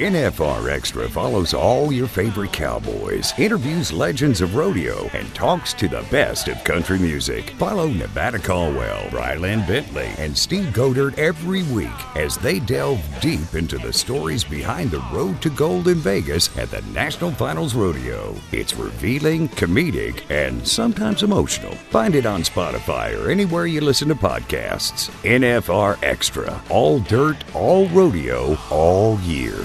NFR Extra follows all your favorite cowboys, interviews legends of rodeo, and talks to the best of country music. Follow Nevada Caldwell, Ryland Bentley, and Steve Godert every week as they delve deep into the stories behind the road to gold in Vegas at the National Finals Rodeo. It's revealing, comedic, and sometimes emotional. Find it on Spotify or anywhere you listen to podcasts. NFR Extra. All dirt, all rodeo, all year.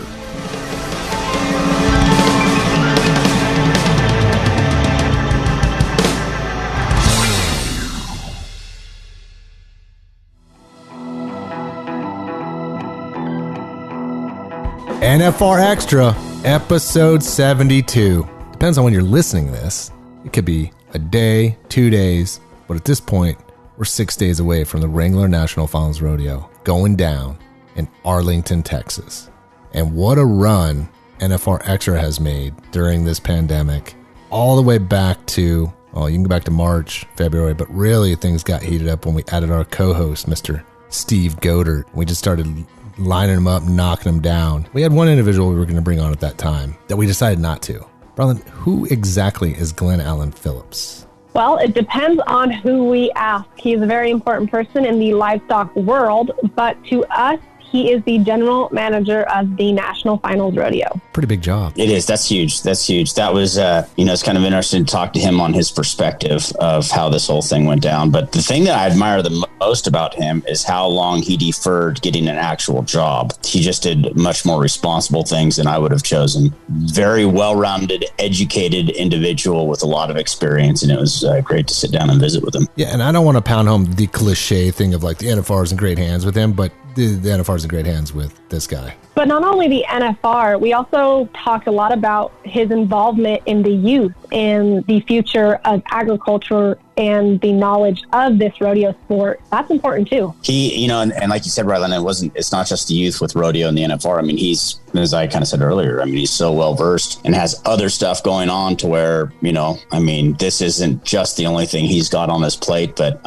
NFR Extra, episode 72. Depends on when you're listening to this. It could be a day, 2 days, but at this point, we're 6 days away from the Wrangler National Finals Rodeo going down in Arlington, Texas. And what a run NFR Extra has made during this pandemic, all the way back to, you can go back to March, February, but really things got heated up when we added our co-host, Mr. Steve Godert. We just started lining them up, knocking them down. We had one individual we were going to bring on at that time that we decided not to. Brian, who exactly is Glen Alan Phillips? Well, it depends on who we ask. He's a very important person in the livestock world, but to us, he is the general manager of the National Finals Rodeo. Pretty big job. It is. That's huge. That was, it's kind of interesting to talk to him on his perspective of how this whole thing went down. But the thing that I admire the most about him is how long he deferred getting an actual job. He just did much more responsible things than I would have chosen. Very well-rounded, educated individual with a lot of experience, and it was great to sit down and visit with him. Yeah, and I don't want to pound home the cliche thing of like the NFR is in great hands with him, but the NFR is in great hands with this guy. But not only the NFR, we also talked a lot about his involvement in the youth and the future of agriculture and the knowledge of this rodeo sport. That's important too. He, and like you said, Ryland, it's not just the youth with rodeo and the NFR. I mean, he's, as I kind of said earlier, he's so well versed and has other stuff going on to where, this isn't just the only thing he's got on his plate, but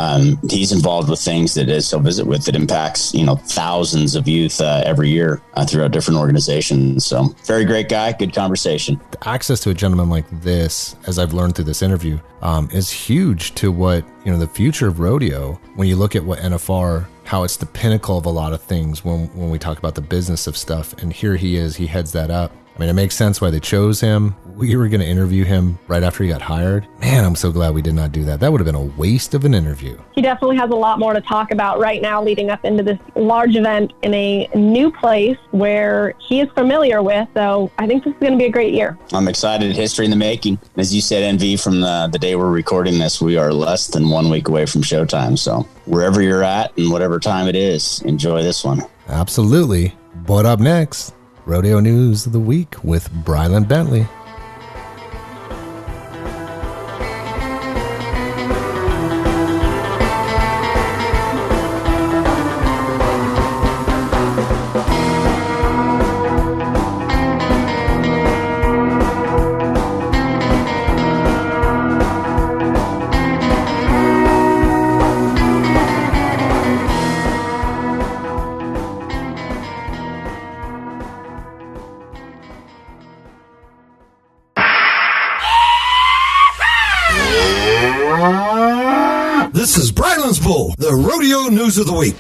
he's involved with things that is so visit with that impacts, thousands of youth every year throughout different organizations. So very great guy, good conversation. The access to a gentleman like this, as I've learned through this interview, is huge to what, the future of rodeo. When you look at what NFR, how it's the pinnacle of a lot of things when we talk about the business of stuff. And here he is, he heads that up. It makes sense why they chose him. We were going to interview him right after he got hired. Man, I'm so glad we did not do that. That would have been a waste of an interview. He definitely has a lot more to talk about right now leading up into this large event in a new place where he is familiar with. So I think this is going to be a great year. I'm excited. History in the making. As you said, NV, from the day we're recording this, we are less than 1 week away from showtime. So wherever you're at and whatever time it is, enjoy this one. Absolutely. But up next, Rodeo News of the Week with Ryland Bentley. This is Bryland's Bull, the Rodeo News of the Week.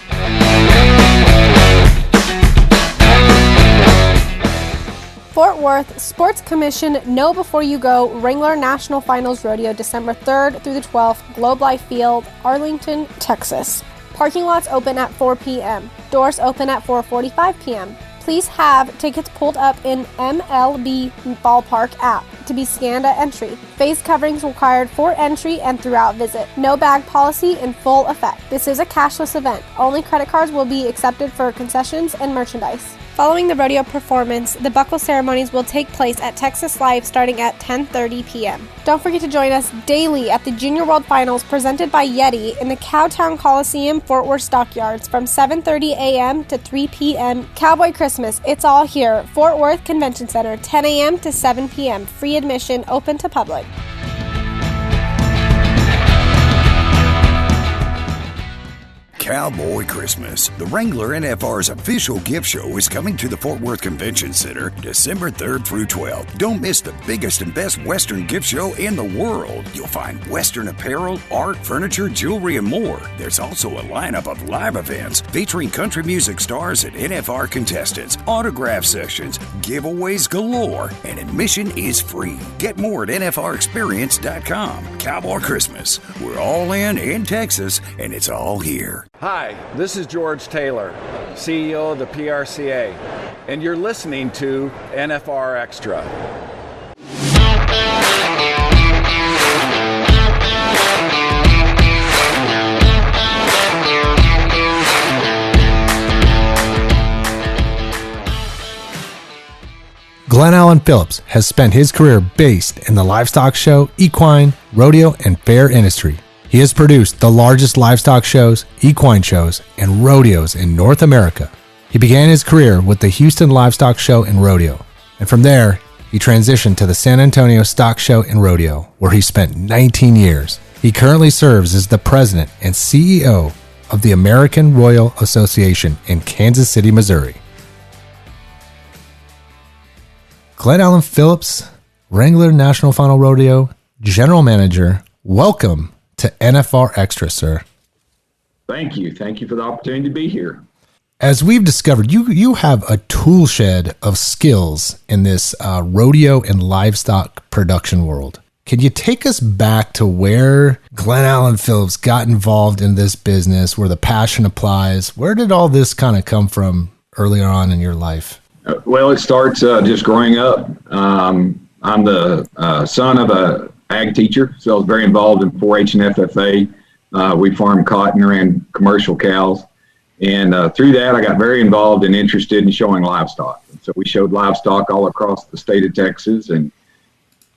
Fort Worth Sports Commission Know Before You Go Wrangler National Finals Rodeo December 3rd through the 12th, Globe Life Field, Arlington, Texas. Parking lots open at 4 p.m. Doors open at 4:45 p.m. Please have tickets pulled up in MLB Ballpark app to be scanned at entry. Face coverings required for entry and throughout visit. No bag policy in full effect. This is a cashless event. Only credit cards will be accepted for concessions and merchandise. Following the rodeo performance, the buckle ceremonies will take place at Texas Live starting at 10:30 p.m. Don't forget to join us daily at the Junior World Finals presented by Yeti in the Cowtown Coliseum, Fort Worth Stockyards from 7:30 a.m. to 3 p.m. Cowboy Christmas, it's all here. Fort Worth Convention Center, 10 a.m. to 7 p.m. Free admission, open to public. Cowboy Christmas. The Wrangler NFR's official gift show is coming to the Fort Worth Convention Center December 3rd through 12th. Don't miss the biggest and best Western gift show in the world. You'll find Western apparel, art, furniture, jewelry, and more. There's also a lineup of live events featuring country music stars and NFR contestants, autograph sessions, giveaways galore, and admission is free. Get more at NFRExperience.com. Cowboy Christmas. We're all in Texas, and it's all here. Hi, this is George Taylor, CEO of the PRCA, and you're listening to NFR Extra. Glen Alan Phillips has spent his career based in the livestock show, equine, rodeo, and fair industry. He has produced the largest livestock shows, equine shows, and rodeos in North America. He began his career with the Houston Livestock Show and Rodeo, and from there, he transitioned to the San Antonio Stock Show and Rodeo, where he spent 19 years. He currently serves as the president and CEO of the American Royal Association in Kansas City, Missouri. Glen Alan Phillips, Wrangler National Final Rodeo General Manager, welcome to NFR Extra, sir. Thank you. Thank you for the opportunity to be here. As we've discovered, you have a tool shed of skills in this rodeo and livestock production world. Can you take us back to where Glen Alan Phillips got involved in this business, where the passion applies? Where did all this kind of come from earlier on in your life? Well, it starts just growing up. I'm the son of a ag teacher, so I was very involved in 4-H and FFA. We farmed cotton, ran commercial cows, and through that, I got very involved and interested in showing livestock. So we showed livestock all across the state of Texas. And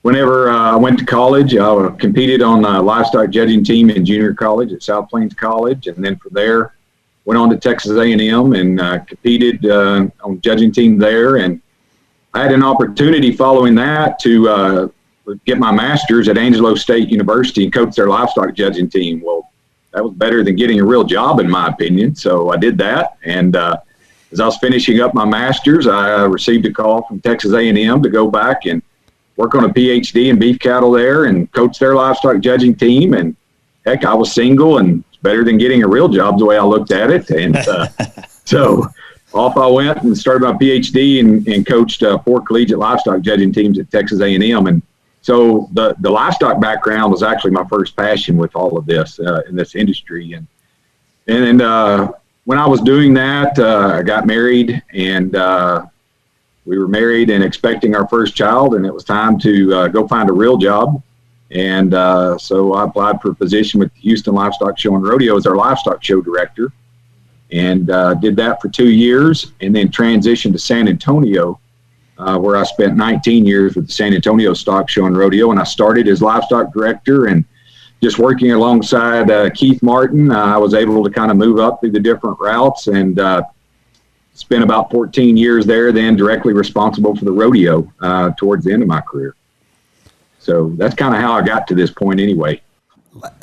whenever I went to college, I competed on a livestock judging team in junior college at South Plains College, and then from there, went on to Texas A&M and competed on the judging team there. And I had an opportunity following that to get my master's at Angelo State University and coach their livestock judging team. Well, that was better than getting a real job, in my opinion. So I did that. And as I was finishing up my master's, I received a call from Texas A&M to go back and work on a PhD in beef cattle there and coach their livestock judging team. And heck, I was single, and it's better than getting a real job, the way I looked at it. And so off I went and started my PhD and coached 4 collegiate livestock judging teams at Texas A&M. And so the livestock background was actually my first passion with all of this in this industry. And when I was doing that, I got married, and we were married and expecting our first child, and it was time to go find a real job. And so I applied for a position with the Houston Livestock Show and Rodeo as our livestock show director, and did that for 2 years, and then transitioned to San Antonio, where I spent 19 years with the San Antonio Stock Show and Rodeo. And I started as livestock director, and just working alongside Keith Martin, I was able to kind of move up through the different routes, and spent about 14 years there, then directly responsible for the rodeo towards the end of my career. So that's kind of how I got to this point anyway.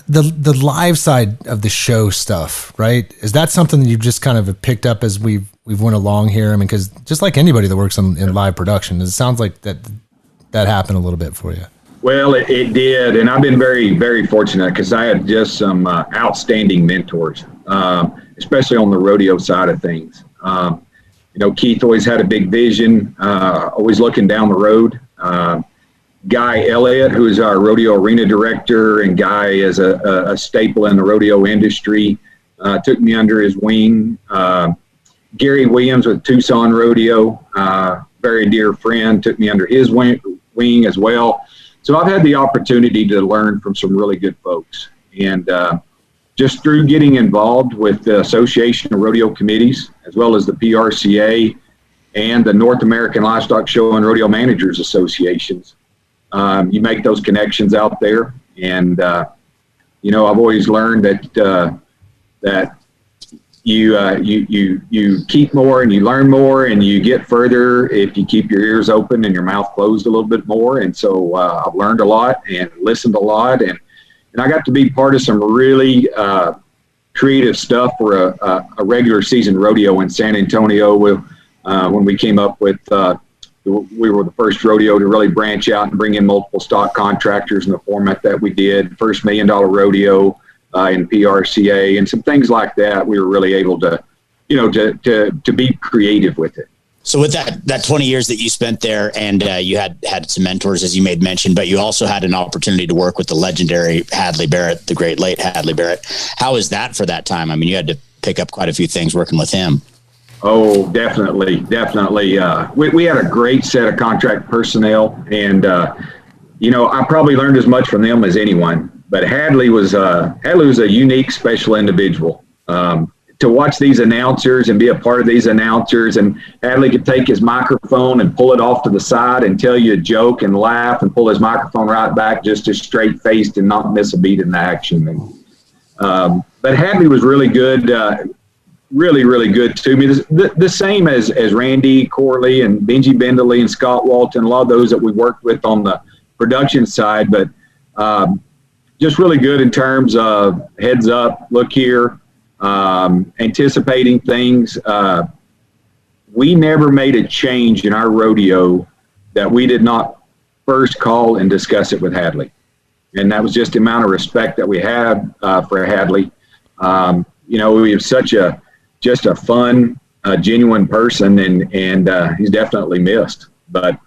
The live side of the show stuff, right? Is that something that you've just kind of picked up as we've went along here? I mean, because just like anybody that works in live production, it sounds like that happened a little bit for you. Well, it did. And I've been very, very fortunate because I had just some outstanding mentors, especially on the rodeo side of things. Keith always had a big vision, always looking down the road. Guy Elliott, who is our rodeo arena director, and Guy is a staple in the rodeo industry, took me under his wing. Gary Williams with Tucson Rodeo, very dear friend, took me under his wing as well. So I've had the opportunity to learn from some really good folks. And just through getting involved with the Association of Rodeo Committees, as well as the PRCA and the North American Livestock Show and Rodeo Managers Associations, you make those connections out there. And, I've always learned that you keep more and you learn more and you get further if you keep your ears open and your mouth closed a little bit more. And so I've learned a lot and listened a lot, and I got to be part of some really creative stuff for a regular season rodeo in San Antonio. When we came up with, we were the first rodeo to really branch out and bring in multiple stock contractors in the format that we did. First $1 million rodeo in PRCA and some things like that. We were really able to, to be creative with it. So with that 20 years that you spent there, and you had some mentors, as you made mention, but you also had an opportunity to work with the legendary Hadley Barrett, the great late Hadley Barrett. How was that for that time? I mean, you had to pick up quite a few things working with him. Oh, definitely. We had a great set of contract personnel, and I probably learned as much from them as anyone. But Hadley was a unique, special individual. To watch these announcers and be a part of these announcers, and Hadley could take his microphone and pull it off to the side and tell you a joke and laugh and pull his microphone right back just as straight faced and not miss a beat in the action. And, but Hadley was really good, really, really good to me. The same as Randy Corley and Benji Bendeley and Scott Walton, a lot of those that we worked with on the production side, but just really good in terms of heads up, look here, anticipating things. We never made a change in our rodeo that we did not first call and discuss it with Hadley. And that was just the amount of respect that we had for Hadley. We have just a fun, genuine person, and he's definitely missed. But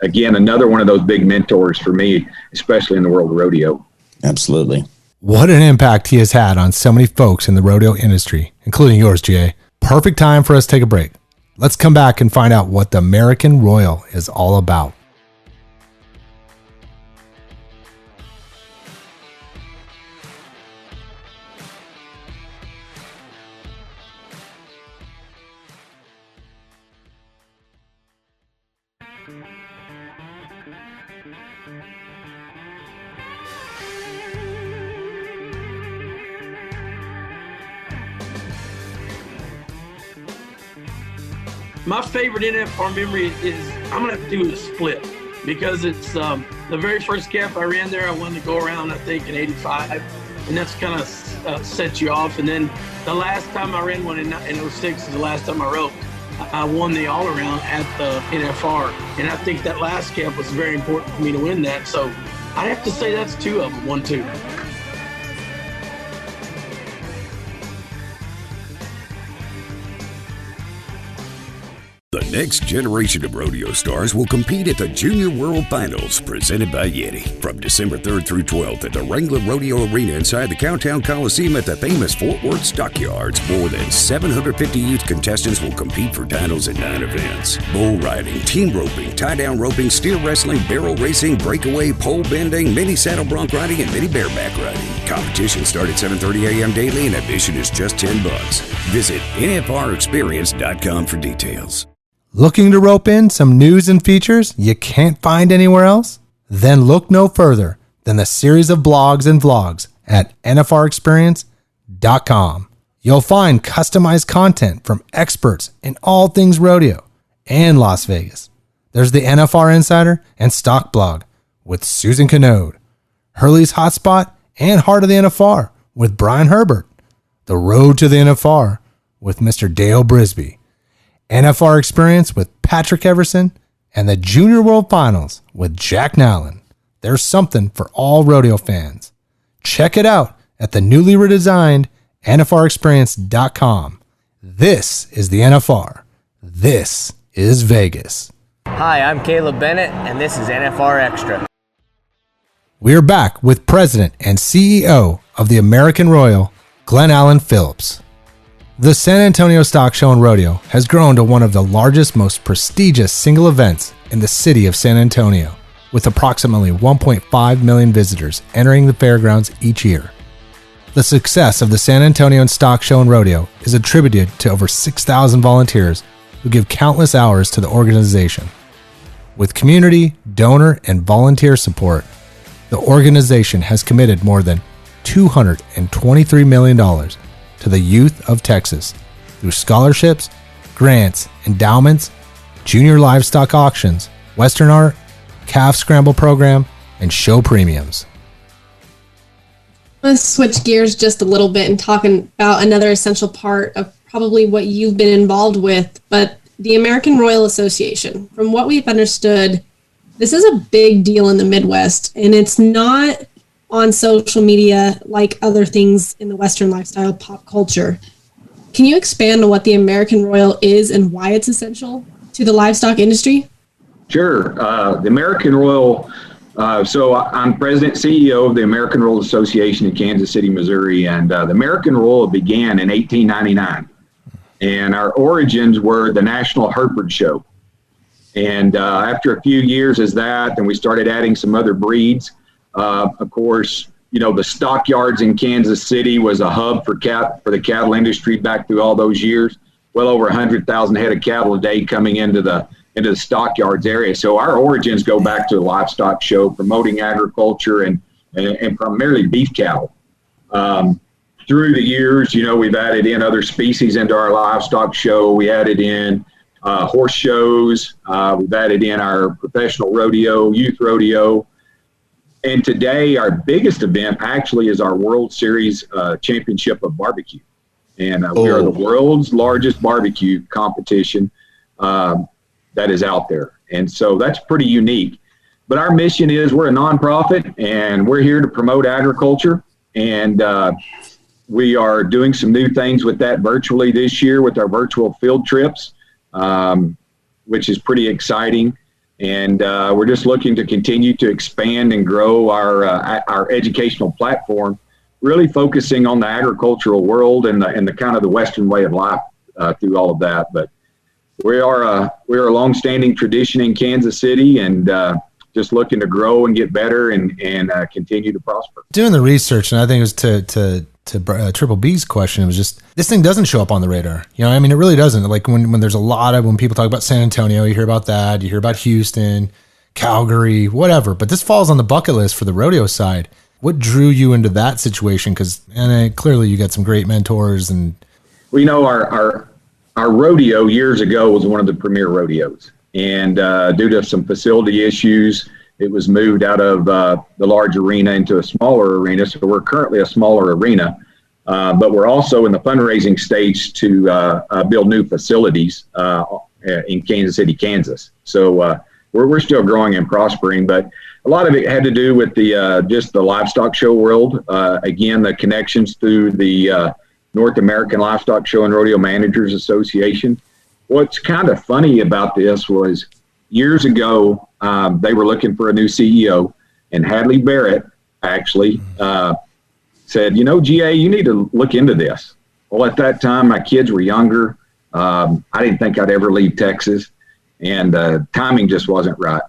again, another one of those big mentors for me, especially in the world of rodeo. Absolutely. What an impact he has had on so many folks in the rodeo industry, including yours, GA. Perfect time for us to take a break. Let's come back and find out what the American Royal is all about. My favorite NFR memory is, I'm going to have to do a split, because it's the very first camp I ran there, I won the go-around, I think, in 85, and that's kind of set you off. And then the last time I ran one in 06 is the last time I roped. I won the all-around at the NFR, and I think that last camp was very important for me to win that. So I have to say that's two of them, 1-2. The next generation of rodeo stars will compete at the Junior World Finals presented by Yeti from December 3rd through 12th at the Wrangler Rodeo Arena inside the Cowtown Coliseum at the famous Fort Worth Stockyards. More than 750 youth contestants will compete for titles in 9 events. Bull riding, team roping, tie-down roping, steer wrestling, barrel racing, breakaway, pole bending, mini saddle bronc riding, and mini bareback riding. Competitions start at 7:30 a.m. daily and admission is just $10. Visit NFRExperience.com for details. Looking to rope in some news and features you can't find anywhere else? Then look no further than the series of blogs and vlogs at NFRExperience.com. You'll find customized content from experts in all things rodeo and Las Vegas. There's the NFR Insider and Stock Blog with Susan Canode, Hurley's Hotspot and Heart of the NFR with Brian Herbert, The Road to the NFR with Mr. Dale Brisby, NFR Experience with Patrick Everson, and the Junior World Finals with Jack Nowlin. There's something for all rodeo fans. Check it out at the newly redesigned NFRExperience.com. This is the NFR. This is Vegas. Hi, I'm Caleb Bennett, and this is NFR Extra. We're back with President and CEO of the American Royal, Glen Alan Phillips. The San Antonio Stock Show and Rodeo has grown to one of the largest, most prestigious single events in the city of San Antonio, with approximately 1.5 million visitors entering the fairgrounds each year. The success of the San Antonio Stock Show and Rodeo is attributed to over 6,000 volunteers who give countless hours to the organization. With community, donor, and volunteer support, the organization has committed more than $223 million to the youth of Texas through scholarships, grants, endowments, junior livestock auctions, Western art, calf scramble program, and show premiums. Let's switch gears just a little bit and talk about another essential part of probably what you've been involved with, but the American Royal Association. From what we've understood, this is a big deal in the Midwest, and it's not on social media like other things in the Western lifestyle pop culture. Can you expand on what the American Royal is and why it's essential to the livestock industry? Sure. The American Royal, so I'm president and CEO of the American Royal Association in Kansas City, Missouri, and the American Royal began in 1899. And our origins were the National Hereford Show. And after a few years as that, then we started adding some other breeds. Of course, you know, the stockyards in Kansas City was a hub for the cattle industry back through all those years. Well over 100,000 head of cattle a day coming into the stockyards area. So our origins go back to the livestock show, promoting agriculture and primarily beef cattle. Through the years, you know, we've added in other species into our livestock show. We added in horse shows. We've added in our professional rodeo, youth rodeo. And today, our biggest event actually is our World Series Championship of Barbecue. And we are the world's largest barbecue competition that is out there. And so that's pretty unique. But our mission is we're a nonprofit, and we're here to promote agriculture. And we are doing some new things with that virtually this year with our virtual field trips, which is pretty exciting. And we're just looking to continue to expand and grow our educational platform, really focusing on the agricultural world and the kind of the Western way of life through all of that. But we are a longstanding tradition in Kansas City, and just looking to grow and get better and continue to prosper. Doing the research, and I think it was to Triple B's question, it was just, this thing doesn't show up on the radar. You know, I mean, it really doesn't. Like when there's when people talk about San Antonio, you hear about that, you hear about Houston, Calgary, whatever, but this falls on the bucket list for the rodeo side. What drew you into that situation? Because clearly you got some great mentors. And well, you know, our rodeo years ago was one of the premier rodeos, and due to some facility issues, it was moved out of the large arena into a smaller arena. So we're currently a smaller arena, but we're also in the fundraising stage to build new facilities in Kansas City, Kansas. So we're still growing and prospering, but a lot of it had to do with just the livestock show world. Again, the connections through the North American Livestock Show and Rodeo Managers Association. What's kind of funny about this was years ago, they were looking for a new CEO, and Hadley Barrett actually said, you know, GA, you need to look into this. Well, at that time, my kids were younger. I didn't think I'd ever leave Texas, and timing just wasn't right.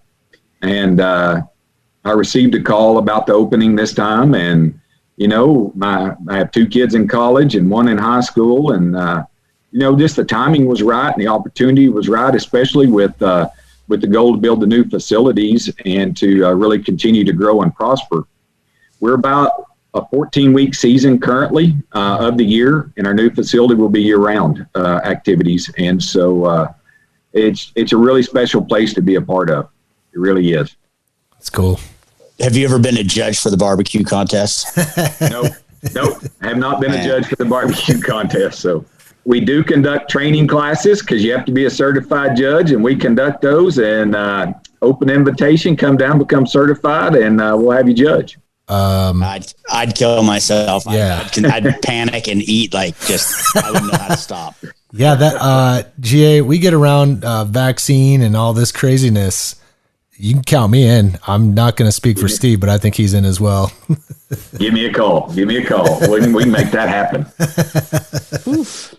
And I received a call about the opening this time, and, you know, I have 2 kids in college and 1 in high school, and, you know, just the timing was right and the opportunity was right, especially with the goal to build the new facilities and to really continue to grow and prosper. We're about a 14-week season currently of the year, and our new facility will be year-round activities. And so it's a really special place to be a part of. It really is. That's cool. Have you ever been a judge for the barbecue contest? Nope. I have not been a judge for the barbecue contest. So we do conduct training classes because you have to be a certified judge, and we conduct those, and open invitation, come down, become certified, and we'll have you judge. I'd kill myself. Yeah. I'd panic and eat I wouldn't know how to stop. Yeah, that GA, we get around vaccine and all this craziness. You can count me in. I'm not going to speak for Steve, but I think he's in as well. Give me a call. We can make that happen. Oof.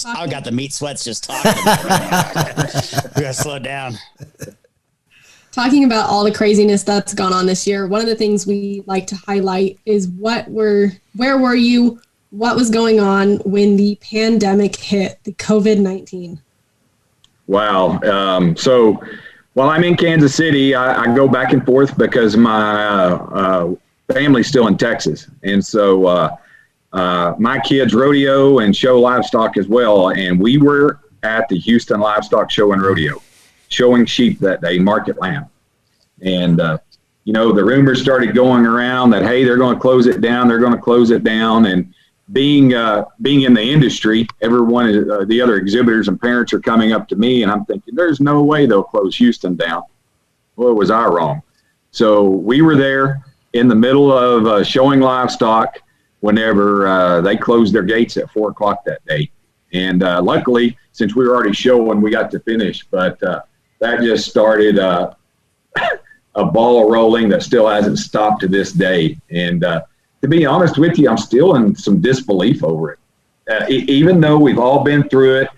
I got the meat sweats just talking about it. We got to slow down. Talking about all the craziness that's gone on this year, one of the things we like to highlight is where were you? What was going on when the pandemic hit, the COVID-19? Wow. So while I'm in Kansas City, I go back and forth because my family's still in Texas. And so my kids rodeo and show livestock as well. And we were at the Houston Livestock Show and Rodeo, showing sheep that day, market lamb. And the rumors started going around that, hey, they're going to close it down. They're going to close it down. And being in the industry, everyone, the other exhibitors and parents are coming up to me, and I'm thinking, there's no way they'll close Houston down. Well, was I wrong? So we were there in the middle of showing livestock whenever they closed their gates at 4 o'clock that day. And luckily, since we were already showing, we got to finish. But that just started a ball rolling that still hasn't stopped to this day. And to be honest with you, I'm still in some disbelief over it. Even though we've all been through it,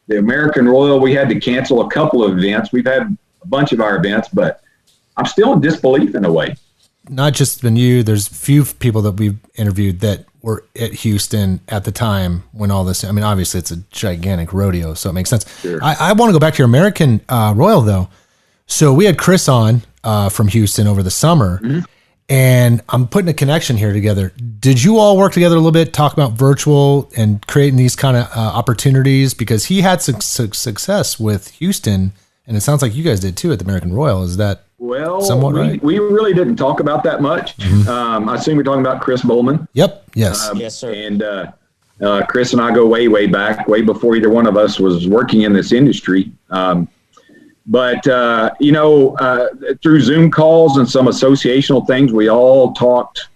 the American Royal, we had to cancel a couple of events. We've had a bunch of our events, but I'm still in disbelief in a way. Not just been you, there's few people that we've interviewed that were at Houston at the time when all this, I mean, obviously it's a gigantic rodeo, so it makes sense. Sure. I want to go back to your American Royal though. So we had Chris on from Houston over the summer, and I'm putting a connection here together. Did you all work together a little bit, talk about virtual and creating these kind of opportunities? Because he had some success with Houston, and it sounds like you guys did too at the American Royal. Is that somewhat right? We really didn't talk about that much. I assume you're talking about Chris Bowman. Yep. Yes. Yes, sir. And Chris and I go way back, way before either one of us was working in this industry. But through Zoom calls and some associational things, we all talked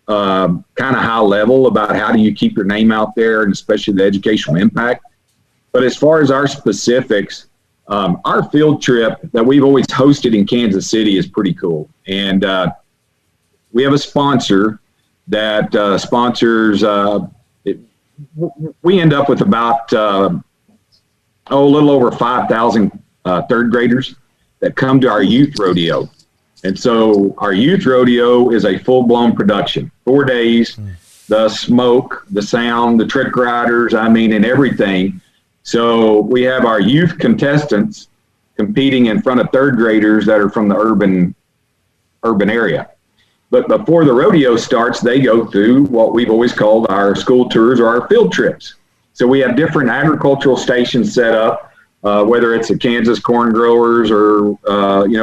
kind of high level about how do you keep your name out there, and especially the educational impact. But as far as our specifics, our field trip that we've always hosted in Kansas City is pretty cool. And we have a sponsor that sponsors, we end up with about, a little over 5,000 third graders that come to our youth rodeo. And so our youth rodeo is a full-blown production, 4 days, the smoke, the sound, the trick riders, and everything. So we have our youth contestants competing in front of third graders that are from the urban area. But before the rodeo starts, they go through what we've always called our school tours or our field trips. So we have different agricultural stations set up, whether it's a Kansas corn growers or,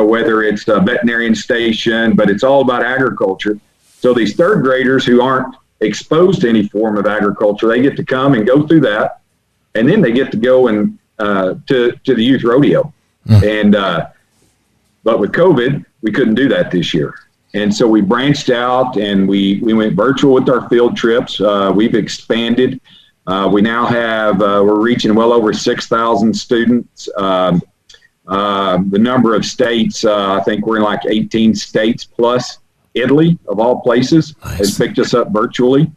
whether it's a veterinarian station, but it's all about agriculture. So these third graders who aren't exposed to any form of agriculture, they get to come and go through that. And then they get to go and to the youth rodeo. And but with COVID, we couldn't do that this year. And so we branched out and we went virtual with our field trips. We've expanded. We now have, we're reaching well over 6,000 students. The number of states, I think we're in like 18 states plus Italy, of all places, has picked us up virtually.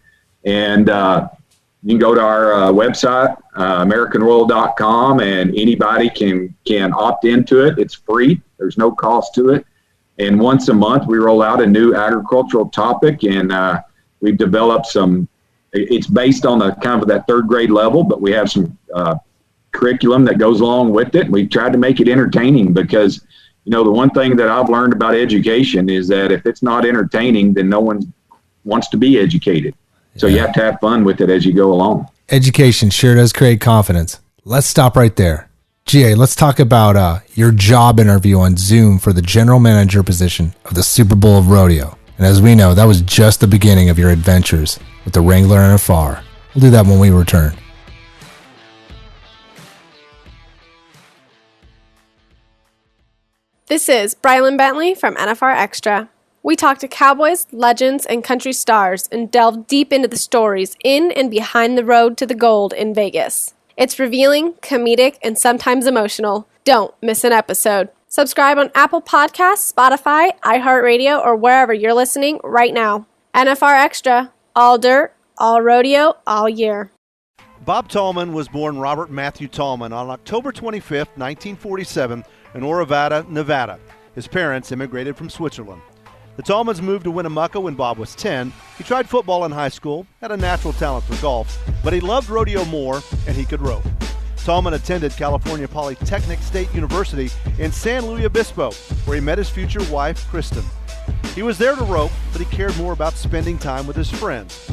And you can go to our website, AmericanRoyal.com, and anybody can opt into it. It's free. There's no cost to it. And once a month, we roll out a new agricultural topic, and we've developed some. It's based on the kind of that third grade level, but we have some curriculum that goes along with it. We've tried to make it entertaining because, the one thing that I've learned about education is that if it's not entertaining, then no one wants to be educated. So you have to have fun with it as you go along. Education sure does create confidence. Let's stop right there. GA, let's talk about your job interview on Zoom for the general manager position of the Superbowl of Rodeo. And as we know, that was just the beginning of your adventures with the Wrangler NFR. We'll do that when we return. This is Brylan Bentley from NFR Extra. We talk to cowboys, legends, and country stars and delve deep into the stories in and behind the road to the gold in Vegas. It's revealing, comedic, and sometimes emotional. Don't miss an episode. Subscribe on Apple Podcasts, Spotify, iHeartRadio, or wherever you're listening right now. NFR Extra. All dirt, all rodeo, all year. Bob Tallman was born Robert Matthew Tallman on October 25, 1947 in Orovada, Nevada. His parents immigrated from Switzerland. The Tallmans moved to Winnemucca when Bob was 10. He tried football in high school, had a natural talent for golf, but he loved rodeo more, and he could rope. Tallman attended California Polytechnic State University in San Luis Obispo, where he met his future wife, Kristen. He was there to rope, but he cared more about spending time with his friends.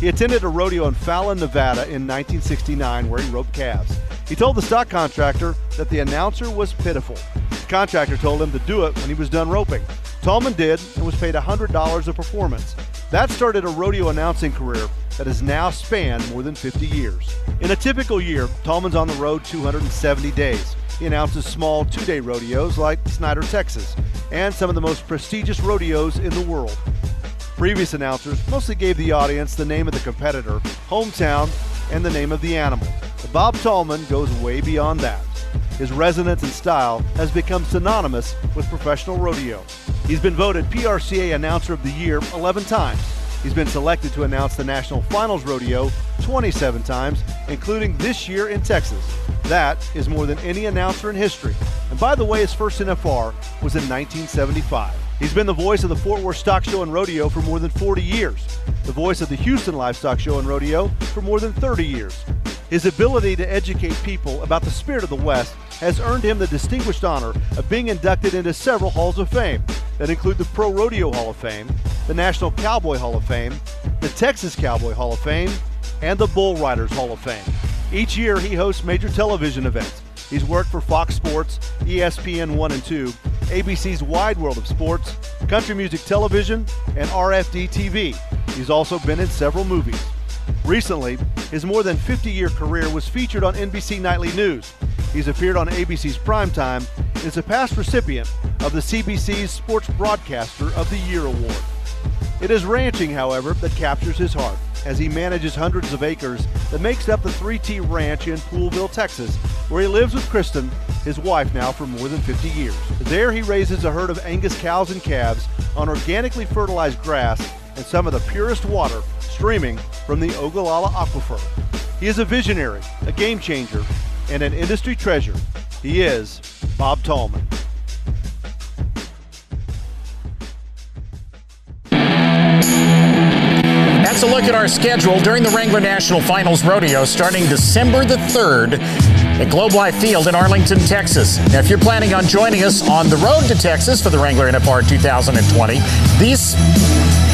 He attended a rodeo in Fallon, Nevada in 1969, where he roped calves. He told the stock contractor that the announcer was pitiful. The contractor told him to do it when he was done roping. Tallman did and was paid $100 a performance. That started a rodeo announcing career that has now spanned more than 50 years. In a typical year, Tallman's on the road 270 days. He announces small 2-day rodeos like Snyder, Texas, and some of the most prestigious rodeos in the world. Previous announcers mostly gave the audience the name of the competitor, hometown, and the name of the animal. But Bob Tallman goes way beyond that. His resonance and style has become synonymous with professional rodeo. He's been voted PRCA Announcer of the Year 11 times. He's been selected to announce the National Finals Rodeo 27 times, including this year in Texas. That is more than any announcer in history. And by the way, his first NFR was in 1975. He's been the voice of the Fort Worth Stock Show and Rodeo for more than 40 years, the voice of the Houston Livestock Show and Rodeo for more than 30 years. His ability to educate people about the spirit of the West has earned him the distinguished honor of being inducted into several Halls of Fame that include the Pro Rodeo Hall of Fame, the National Cowboy Hall of Fame, the Texas Cowboy Hall of Fame, and the Bull Riders Hall of Fame. Each year he hosts major television events. He's worked for Fox Sports, ESPN 1 and 2, ABC's Wide World of Sports, Country Music Television, and RFD TV. He's also been in several movies. Recently, his more than 50-year career was featured on NBC Nightly News. He's appeared on ABC's Primetime and is a past recipient of the CBC's Sports Broadcaster of the Year Award. It is ranching, however, that captures his heart, as he manages hundreds of acres that makes up the 3T Ranch in Poolville, Texas, where he lives with Kristen, his wife now for more than 50 years. There he raises a herd of Angus cows and calves on organically fertilized grass and some of the purest water streaming from the Ogallala Aquifer. He is a visionary, a game changer, and an industry treasure. He is Bob Tallman. That's a look at our schedule during the Wrangler National Finals Rodeo starting December the 3rd at Globe Life Field in Arlington, Texas. Now, if you're planning on joining us on the road to Texas for the Wrangler NFR 2020, these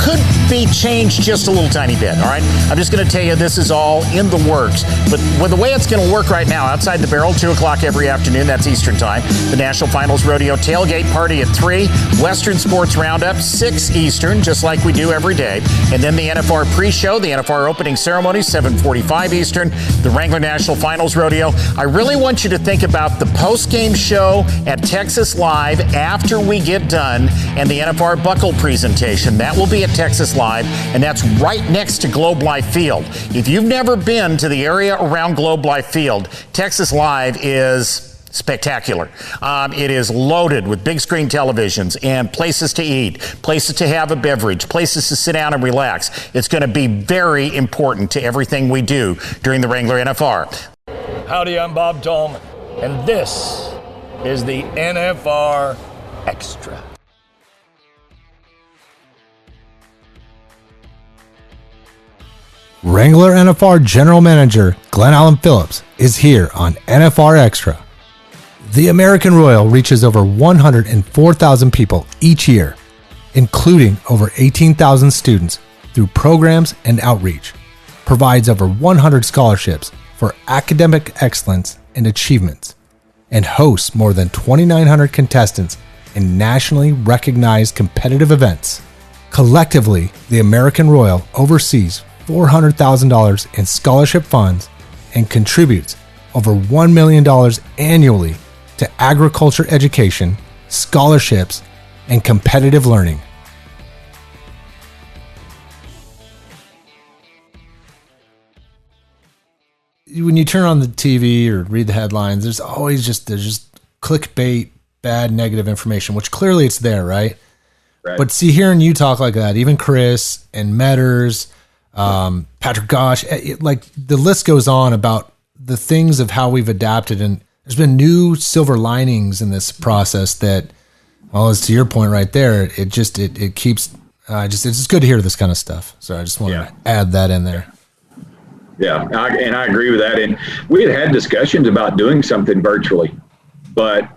could be changed just a little tiny bit, all right? I'm just going to tell you this is all in the works. But with the way it's going to work right now, outside the barrel, 2 o'clock every afternoon, that's Eastern time. The National Finals Rodeo tailgate party at 3. Western Sports Roundup, 6 Eastern, just like we do every day. And then the NFR pre-show, the NFR opening ceremony, 7:45 Eastern. The Wrangler National Finals Rodeo. I really want you to think about the post-game show at Texas Live after we get done and the NFR buckle presentation. That will be at Texas Live, and that's right next to Globe Life Field. If you've never been to the area around Globe Life Field, Texas Live is spectacular. It is loaded with big screen televisions and places to eat, places to have a beverage, places to sit down and relax. It's going to be very important to everything we do during the Wrangler NFR. Howdy, I'm Bob Tallman, and this is the NFR Extra. Wrangler NFR General Manager Glen Alan Phillips is here on NFR Extra. The American Royal reaches over 104,000 people each year, including over 18,000 students through programs and outreach, provides over 100 scholarships for academic excellence and achievements, and hosts more than 2,900 contestants in nationally recognized competitive events. Collectively, the American Royal oversees $400,000 in scholarship funds and contributes over $1 million annually to agriculture education, scholarships, and competitive learning. When you turn on the TV or read the headlines, there's just clickbait, bad, negative information, which clearly it's there, right? But see, hearing you talk like that, even Chris and Metters, Patrick Gosh, like the list goes on about the things of how we've adapted, and there's been new silver linings in this process that, well, as to your point right there, it keeps, it's just good to hear this kind of stuff. So I just want to add that in there. Yeah, and I agree with that. And we had discussions about doing something virtually, but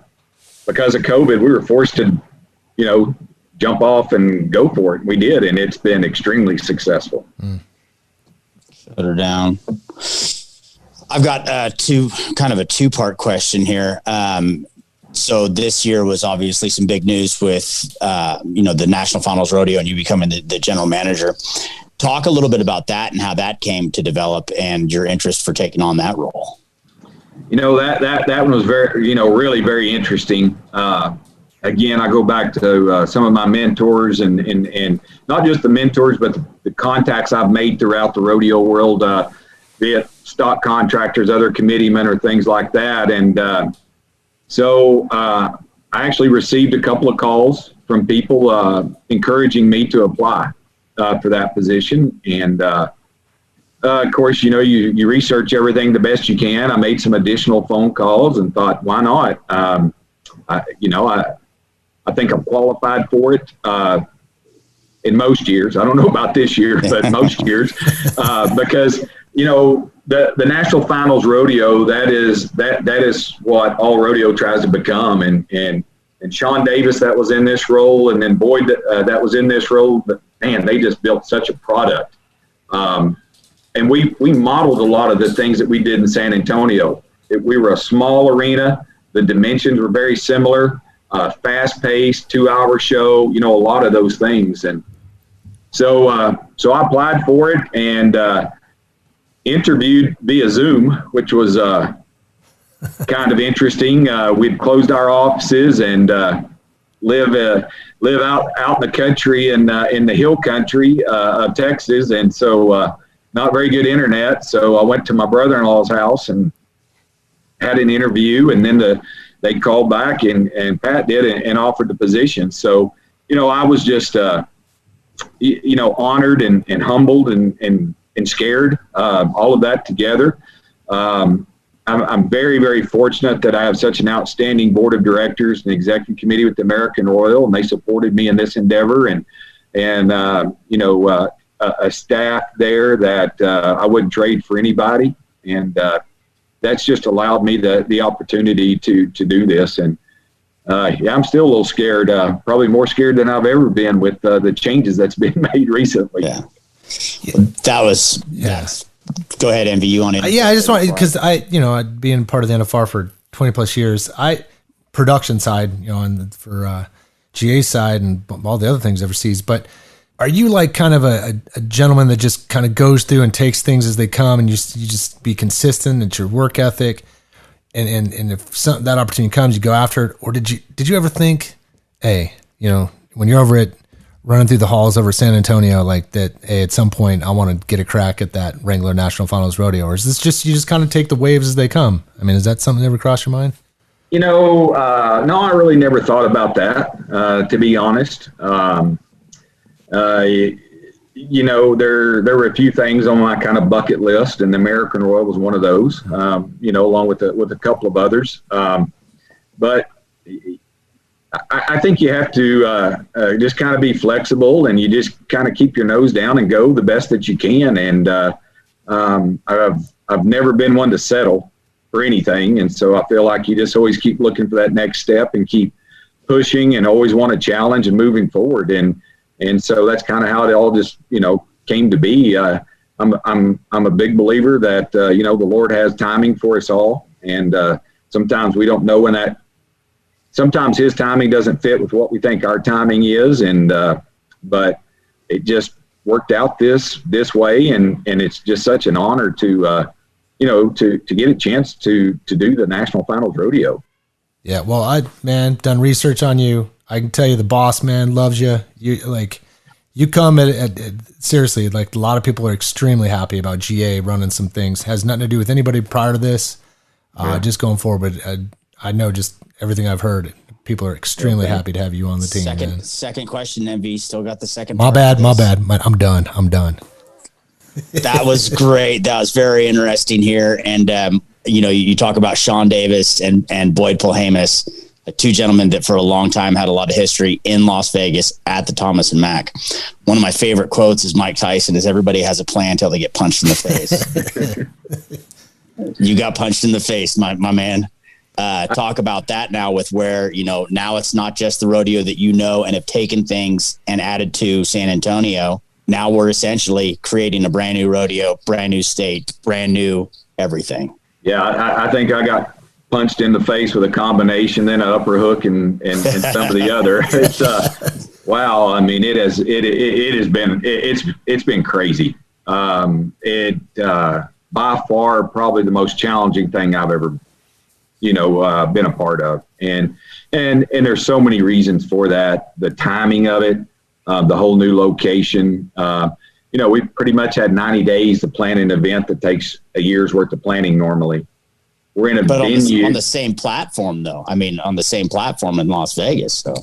because of COVID, we were forced to, jump off and go for it. We did, and it's been extremely successful. Shut her down. I've got a two-part question here. So this year was obviously some big news with, the National Finals Rodeo and you becoming the general manager. Talk a little bit about that and how that came to develop and your interest for taking on that role. That one was very, really very interesting. Again, I go back to some of my mentors and not just the mentors, but the contacts I've made throughout the rodeo world, be it stock contractors, other committeemen, or things like that. And so I actually received a couple of calls from people encouraging me to apply for that position. And of course, you research everything the best you can. I made some additional phone calls and thought, why not? I think I'm qualified for it in most years. I don't know about this year, but most years, because the National Finals Rodeo, that is what all rodeo tries to become. And Sean Davis, that was in this role, and then Boyd, that was in this role. But man, they just built such a product. And we modeled a lot of the things that we did in San Antonio. We were a small arena. The dimensions were very similar. Fast-paced, 2-hour show. A lot of those things. And so I applied for it and interviewed via Zoom, which was kind of interesting. We'd closed our offices and live out in the country and in the hill country of Texas, and so not very good internet. So I went to my brother-in-law's house and had an interview, and then they called back and Pat did and offered the position. So I was just honored and humbled and scared, all of that together. I'm very, very fortunate that I have such an outstanding board of directors and executive committee with the American Royal, and they supported me in this endeavor, and a staff there that I wouldn't trade for anybody. And that's just allowed me the opportunity to do this. And I'm still a little scared, probably more scared than I've ever been with the changes that's been made recently. Yeah. That was, yes. Go ahead, Envy. You want to? Yeah, I just want, because being part of the NFR for 20 plus years, production side, and for GA side and all the other things overseas. But are you like kind of a gentleman that just kind of goes through and takes things as they come, and you just be consistent? It's your work ethic, and if that opportunity comes, you go after it? Or did you ever think, hey, when you're over it, running through the halls over San Antonio, like that, hey, at some point I want to get a crack at that Wrangler National Finals Rodeo? Or is this just, you just kind of take the waves as they come? I mean, is that something that ever crossed your mind? No, I really never thought about that, to be honest. There were a few things on my kind of bucket list, and the American Royal was one of those, along with a couple of others. But I think you have to just kind of be flexible, and you just kind of keep your nose down and go the best that you can. And I've never been one to settle for anything, and so I feel like you just always keep looking for that next step and keep pushing, and always want to challenge and moving forward. And so that's kind of how it all just came to be. I'm a big believer that the Lord has timing for us all, and sometimes we don't know when that. Sometimes His timing doesn't fit with what we think our timing is, and but it just worked out this way, and it's just such an honor to get a chance to do the National Finals Rodeo. Yeah, well, done research on you. I can tell you the boss man loves you. You come at seriously, like a lot of people are extremely happy about GA running some things. Has nothing to do with anybody prior to this. Just going forward, but I know just everything I've heard, people are extremely happy to have you on the team. Second question, MV. Still got the second. My bad. I'm done. That was great. That was very interesting here. And, you talk about Sean Davis and Boyd Polhamus, two gentlemen that for a long time had a lot of history in Las Vegas at the Thomas and Mack. One of my favorite quotes is Mike Tyson, is everybody has a plan until they get punched in the face. You got punched in the face, my man. Talk about that now with where, now it's not just the rodeo that and have taken things and added to San Antonio. Now we're essentially creating a brand new rodeo, brand new state, brand new everything. Yeah, I think I got punched in the face with a combination, then an upper hook and some of the other. It's wow. I mean, it's been crazy. By far probably the most challenging thing I've ever, been a part of. And there's so many reasons for that. The timing of it, the whole new location. We pretty much had 90 days to plan an event that takes a year's worth of planning normally. We're in a venue. On the same platform, though. I mean, on the same platform in Las Vegas. So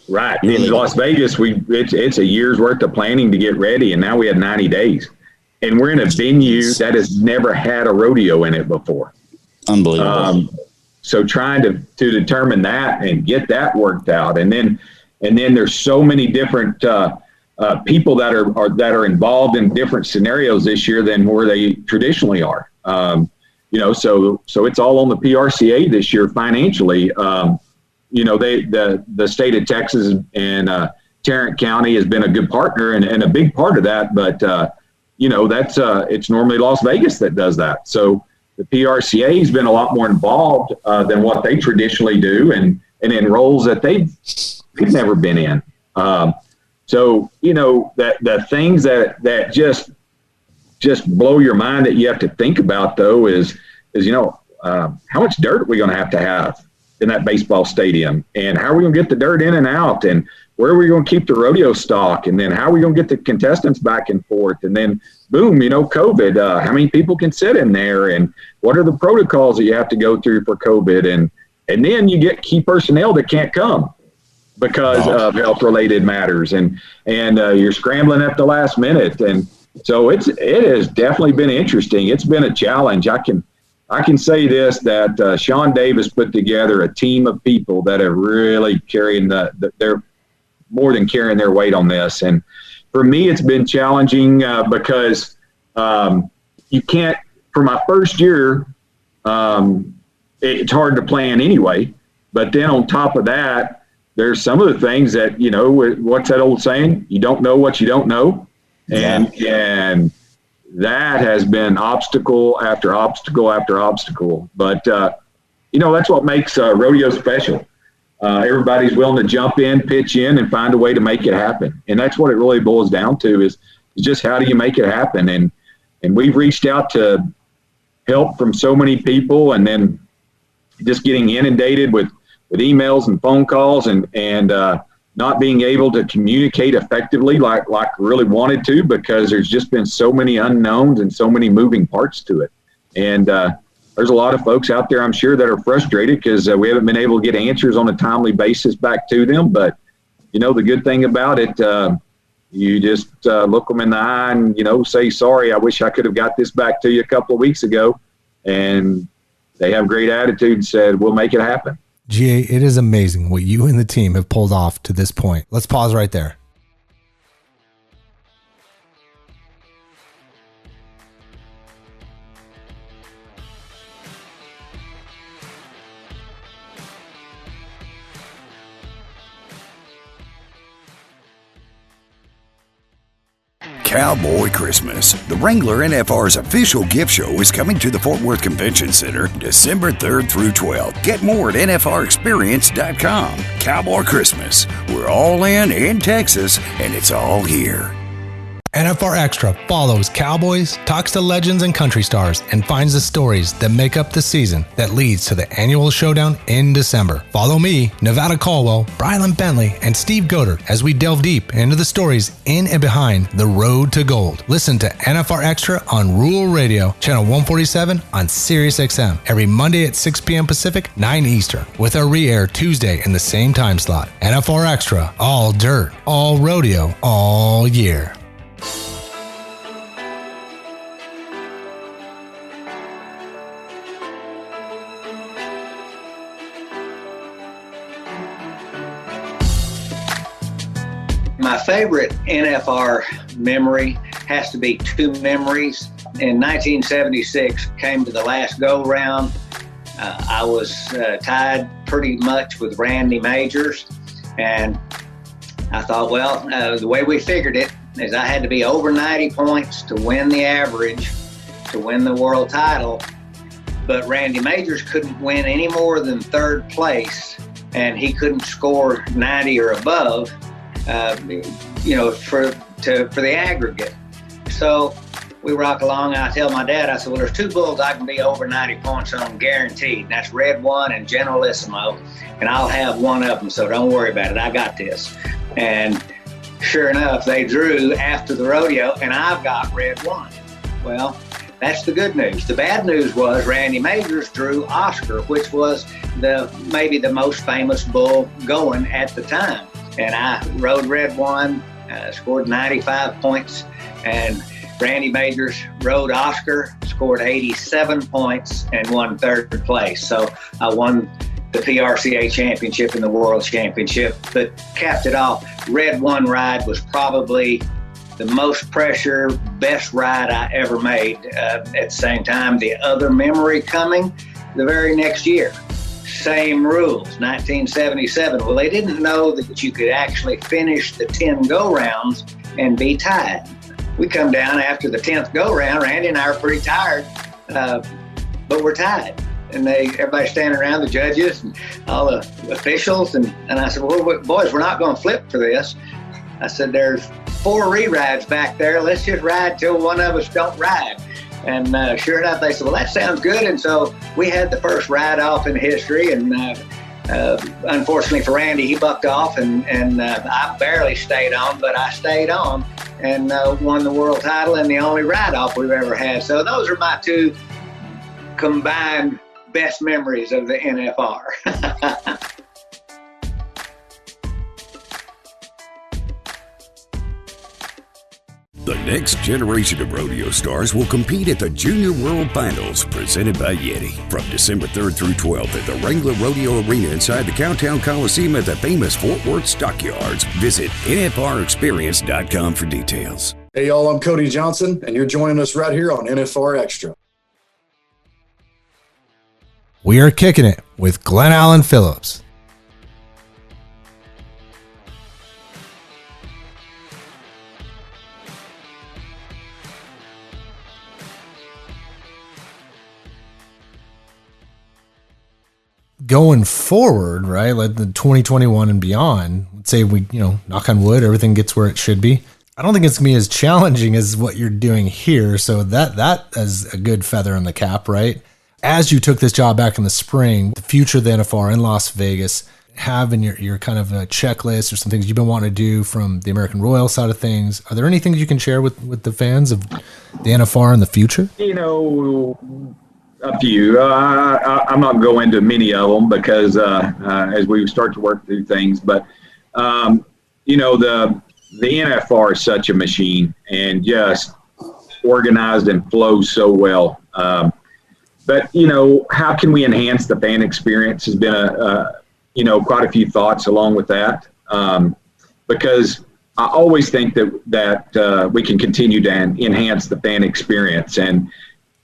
right. In Las Vegas, it's a year's worth of planning to get ready, and now we had 90 days. And we're in a venue that has never had a rodeo in it before. Unbelievable. So trying to determine that and get that worked out. And then there's so many different people that are involved in different scenarios this year than where they traditionally are. So it's all on the PRCA this year financially. The state of Texas and Tarrant County has been a good partner and a big part of that. But, it's normally Las Vegas that does that. So the PRCA has been a lot more involved than what they traditionally do and in roles that they've never been in. So that the things that just blow your mind that you have to think about, though, is how much dirt are we going to have in that baseball stadium, and how are we going to get the dirt in and out, and where are we going to keep the rodeo stock, and then how are we going to get the contestants back and forth, and then boom, COVID, how many people can sit in there, and what are the protocols that you have to go through for COVID, and then you get key personnel that can't come because of health-related matters, and you're scrambling at the last minute, and so it has definitely been interesting. It's been a challenge. I can say this, that Sean Davis put together a team of people that have really they're more than carrying their weight on this. And for me, it's been challenging because you can't, for my first year, it's hard to plan anyway. But then on top of that, there's some of the things that, what's that old saying? You don't know what you don't know. And that has been obstacle after obstacle after obstacle. But, that's what makes rodeo special. Everybody's willing to jump in, pitch in, and find a way to make it happen. And that's what it really boils down to is just how do you make it happen? And we've reached out to help from so many people, and then just getting inundated with emails and phone calls and not being able to communicate effectively like really wanted to, because there's just been so many unknowns and so many moving parts to it. And there's a lot of folks out there, I'm sure, that are frustrated because we haven't been able to get answers on a timely basis back to them. But, the good thing about it, you just look them in the eye and, say, sorry, I wish I could have got this back to you a couple of weeks ago. And they have great attitude and said, we'll make it happen. GA, it is amazing what you and the team have pulled off to this point. Let's pause right there. Cowboy Christmas. The Wrangler NFR's official gift show is coming to the Fort Worth Convention Center December 3rd through 12th. Get more at NFRexperience.com. Cowboy Christmas. We're all in Texas, and it's all here. NFR Extra follows cowboys, talks to legends and country stars, and finds the stories that make up the season that leads to the annual showdown in December. Follow me, Nevada Caldwell, Brylan Bentley, and Steve Godert as we delve deep into the stories in and behind the road to gold. Listen to NFR Extra on Rural Radio, channel 147 on Sirius XM, every Monday at 6 p.m. Pacific, 9 Eastern, with a re-air Tuesday in the same time slot. NFR Extra, all dirt, all rodeo, all year. My favorite NFR memory has to be two memories. In 1976, came to the last go-round. I was tied pretty much with Randy Majors, and I thought, well, the way we figured it is I had to be over 90 points to win the average, to win the world title. but Randy Majors couldn't win any more than third place, and he couldn't score 90 or above, for the aggregate. So we rock along, and I tell my dad, I said, well, there's two bulls I can be over 90 points on guaranteed, and that's Red One and Generalissimo, and I'll have one of them, so don't worry about it. I got this. And sure enough, they drew after the rodeo, and I've got Red One. Well, that's the good news. The bad news was Randy Majors drew Oscar, which was maybe the most famous bull going at the time. And I rode Red One, scored 95 points, and Randy Majors rode Oscar, scored 87 points, and won third place. So I won the PRCA championship and the World Championship. But capped it off, Red One ride was probably the most pressure, best ride I ever made. At the same time, the other memory coming the very next year. Same rules, 1977. Well, they didn't know that you could actually finish the 10 go-rounds and be tied. We come down after the 10th go-round. Randy and I are pretty tired, but we're tied. And everybody's standing around, the judges and all the officials. And I said, well, boys, we're not going to flip for this. I said, there's 4 re-rides back there. Let's just ride till one of us don't ride. And sure enough, they said, well, that sounds good. And so we had the first ride-off in history. And unfortunately for Randy, he bucked off, and I barely stayed on, but I stayed on and won the world title and the only ride-off we've ever had. So those are my 2 combined best memories of the NFR. The next generation of rodeo stars will compete at the Junior World Finals presented by Yeti from December 3rd through 12th at the Wrangler Rodeo Arena inside the Cowtown Coliseum at the famous Fort Worth Stockyards. Visit NFRExperience.com for details. Hey y'all, I'm Cody Johnson, and you're joining us right here on NFR Extra. We are kicking it with Glen Alan Phillips. Going forward, right, like the 2021 and beyond, let's say we, knock on wood, everything gets where it should be. I don't think it's going to be as challenging as what you're doing here. So that is a good feather in the cap, right? As you took this job back in the spring, the future of the NFR in Las Vegas, having your kind of a checklist or some things you've been wanting to do from the American Royal side of things. Are there any things you can share with the fans of the NFR in the future? Up to you. I'm not going to go into many of them because as we start to work through things, but the NFR is such a machine and just organized and flows so well. But how can we enhance the fan experience has been quite a few thoughts along with that, because I always think that we can continue to enhance the fan experience.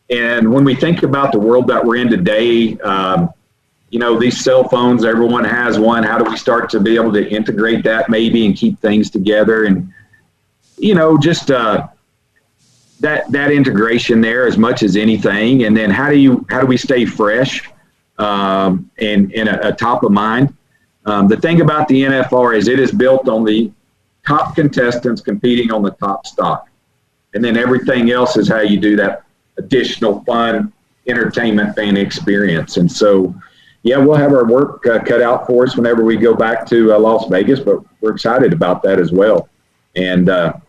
And when we think about the world that we're in today, these cell phones, everyone has one. How do we start to be able to integrate that maybe and keep things together? And, just that integration there as much as anything. And then how do we stay fresh and a top of mind? The thing about the NFR is it is built on the top contestants competing on the top stock. And then everything else is how you do that additional fun entertainment fan experience. And so, we'll have our work cut out for us whenever we go back to Las Vegas, but we're excited about that as well. And that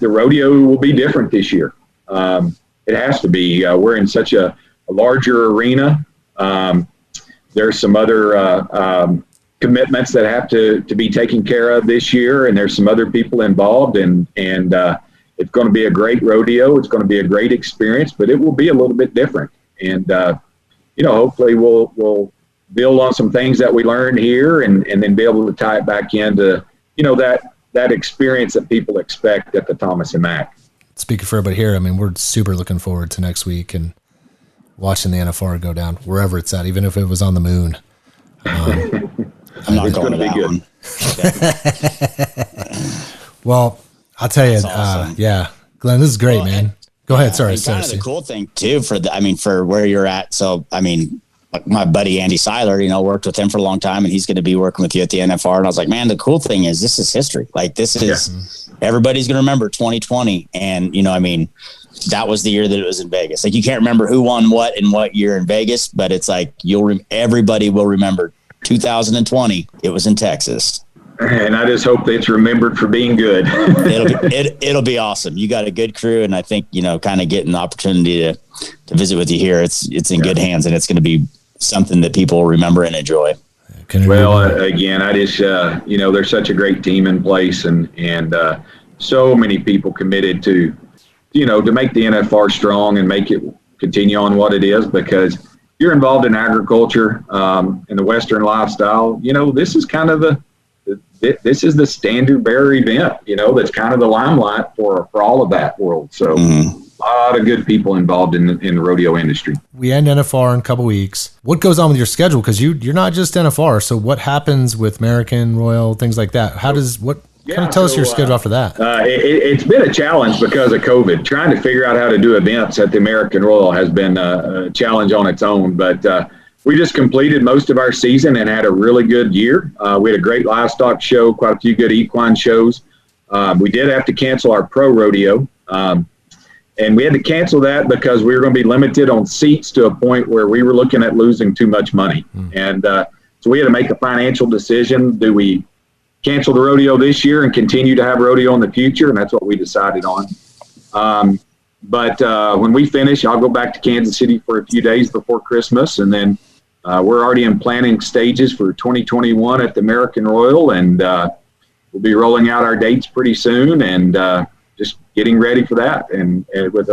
the rodeo will be different this year. It has to be. We're in such a larger arena. There's some other commitments that have to be taken care of this year, and there's some other people involved, and it's going to be a great rodeo. It's going to be a great experience, but it will be a little bit different. And, hopefully we'll build on some things that we learned here and then be able to tie it back into, that experience that people expect at the Thomas and Mack. Speaking for everybody here, we're super looking forward to next week and watching the NFR go down wherever it's at, even if it was on the moon. I'm not going to that one. Well, I'll tell you, awesome. Glenn, this is great, man. Go ahead. Sorry. Kind of the cool thing too for where you're at. So, like my buddy Andy Seiler, worked with him for a long time, and he's going to be working with you at the NFR. And I was like, man, the cool thing is this is history. Like this is everybody's going to remember 2020. And, that was the year that it was in Vegas. Like you can't remember who won what in what year in Vegas, but it's like everybody will remember 2020. It was in Texas. And I just hope that it's remembered for being good. It'll be awesome. You got a good crew, and I think kind of getting the opportunity to visit with you here. It's in good hands, and it's going to be something that people will remember and enjoy. Again, I just there's such a great team in place, and so many people committed to to make the NFR strong and make it continue on what it is, because you're involved in agriculture and the Western lifestyle. This is kind of this is the standard bearer event, that's kind of the limelight for all of that world. So a lot of good people involved in the rodeo industry. We end NFR in a couple weeks. What goes on with your schedule? Because you're not just NFR. So what happens with American, Royal, things like that? Tell us your schedule after that. It's been a challenge because of COVID. Trying to figure out how to do events at the American Royal has been a challenge on its own. But we just completed most of our season and had a really good year. We had a great livestock show, quite a few good equine shows. We did have to cancel our pro rodeo. And we had to cancel that because we were going to be limited on seats to a point where we were looking at losing too much money. And so we had to make a financial decision. Do we cancel the rodeo this year and continue to have rodeo in the future? And that's what we decided on. But when we finish, I'll go back to Kansas City for a few days before Christmas. And then we're already in planning stages for 2021 at the American Royal. And we'll be rolling out our dates pretty soon, and just getting ready for that, and with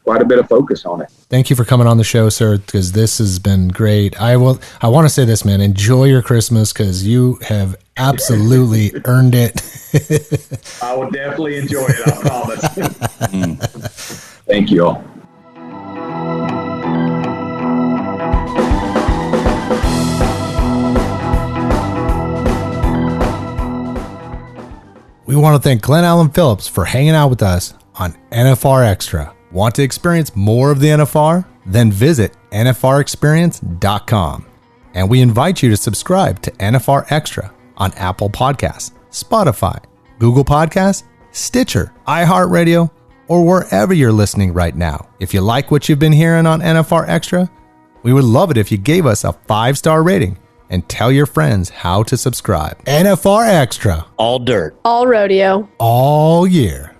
quite a bit of focus on it. Thank you for coming on the show, sir, because this has been great. I want to say this, man. Enjoy your Christmas, because you have absolutely earned it. I will definitely enjoy it, I promise. Thank you all. We want to thank Glen Alan Phillips for hanging out with us on NFR Extra. Want to experience more of the NFR? Then visit nfrexperience.com. And we invite you to subscribe to NFR Extra on Apple Podcasts, Spotify, Google Podcasts, Stitcher, iHeartRadio, or wherever you're listening right now. If you like what you've been hearing on NFR Extra, we would love it if you gave us a 5-star rating and tell your friends how to subscribe. NFR Extra. All dirt. All rodeo. All year.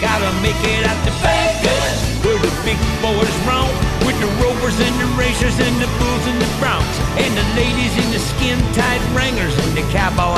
Gotta make it out to Vegas, where the big boys roam, with the rovers and the racers and the bulls and the broncs, and the ladies in the skin-tight Wranglers and the cowboy